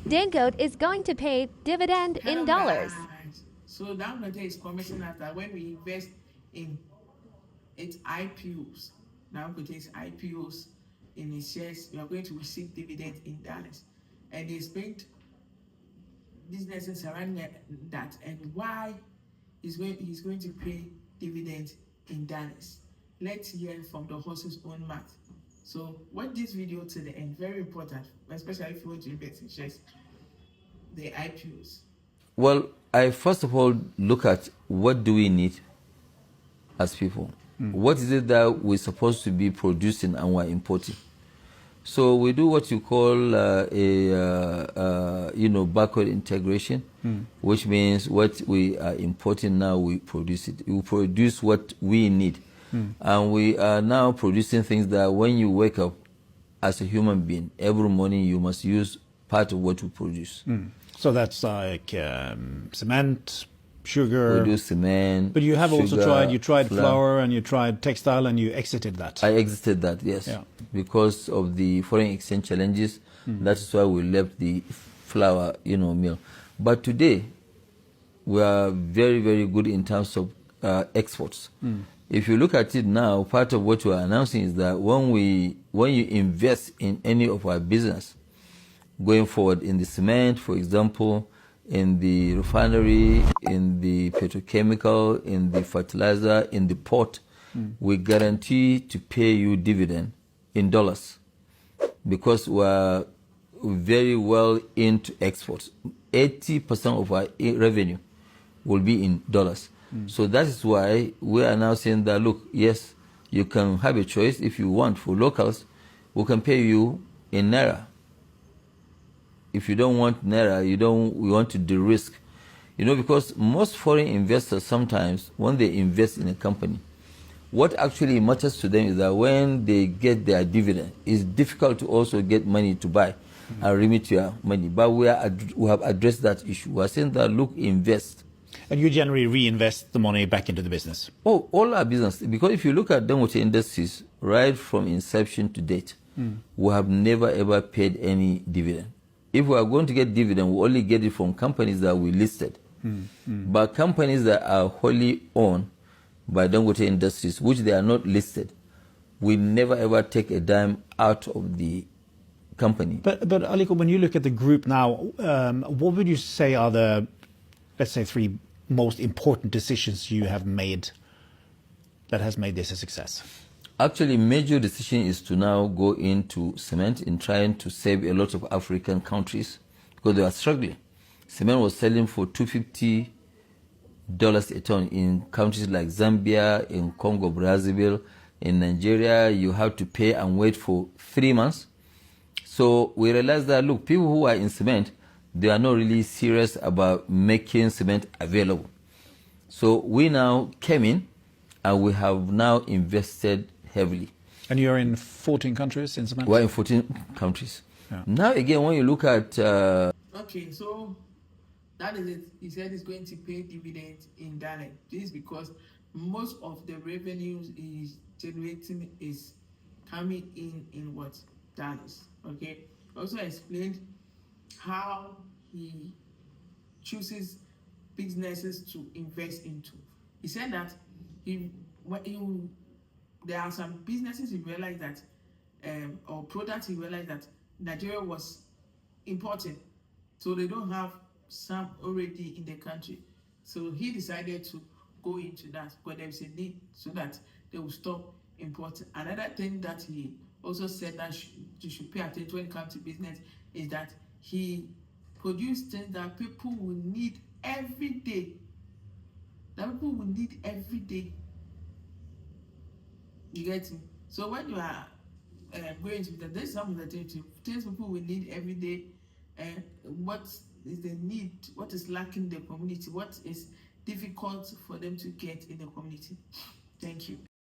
Dangote is going to pay dividend in dollars. Guys. So Dangote is promising us that when we invest in its IPOs, Dangote is IPOs in its shares, we are going to receive dividend in dollars. And they explained businesses around that and why he's going to pay dividend in dollars. Let's hear from the horse's own mouth. So watch this video to the end. Very important, especially if you want to invest in shares, the IPOs. Well, I first of all look at what do we need as people. What is it that we're supposed to be producing and we're importing? So we do what you call backward integration, which means what we are importing now, we produce it. We produce what we need. And we are now producing things that when you wake up as a human being, every morning you must use part of what we produce. So that's like cement, sugar. We do cement. But you have sugar, also tried flour and you tried textile and you exited that. I exited that, yes. Yeah. Because of the foreign exchange challenges. That is why we left the flour, mill. But today, we are very, very good in terms of exports. If you look at it now, part of what we are announcing is that when you invest in any of our business, going forward in the cement, for example, in the refinery, in the petrochemical, in the fertilizer, in the port, we guarantee to pay you dividend in dollars because we're very well into exports. 80% of our revenue will be in dollars. So that is why we are now saying that, look, yes, you can have a choice if you want. For locals, we can pay you in Naira. If you don't want Naira, we want to de-risk. Because most foreign investors sometimes, when they invest in a company, what actually matters to them is that when they get their dividend, it's difficult to also get money to buy and remit your money. But we have addressed that issue. We are saying that, look, invest. And you generally reinvest the money back into the business? Oh, all our business. Because if you look at Dangote Industries, right from inception to date, we have never ever paid any dividend. If we are going to get dividend, we only get it from companies that we listed. But companies that are wholly owned by Dangote Industries, which they are not listed, we never ever take a dime out of the company. But Aliko, when you look at the group now, what would you say are the, let's say, 3 most important decisions you have made that has made this a success? Actually, major decision is to now go into cement in trying to save a lot of African countries because they are struggling. Cement was selling for $250 a ton in countries like Zambia, in Congo, Brazzaville, in Nigeria. You have to pay and wait for 3 months. So we realized that, look, people who are in cement, they are not really serious about making cement available. So we now came in and we have now invested heavily. And you're in 14 countries in cement? We're in 14 countries. Yeah. Now again, when you look at... Okay, so that is it. He said he's going to pay dividends in dollars. This is because most of the revenues is generating is coming in what? Dollars. Okay. Also explained how he chooses businesses to invest into. He said that there are some businesses he realized that or products he realized that Nigeria was importing, so they don't have some already in the country. So he decided to go into that because there is a need so that they will stop importing. Another thing that he also said that you should pay attention when it comes to business is that he produced things that people will need every day. That people will need every day. You get me? So when you are going to that, there's some of the things people will need every day. What is the need? What is lacking in the community? What is difficult for them to get in the community? Thank you.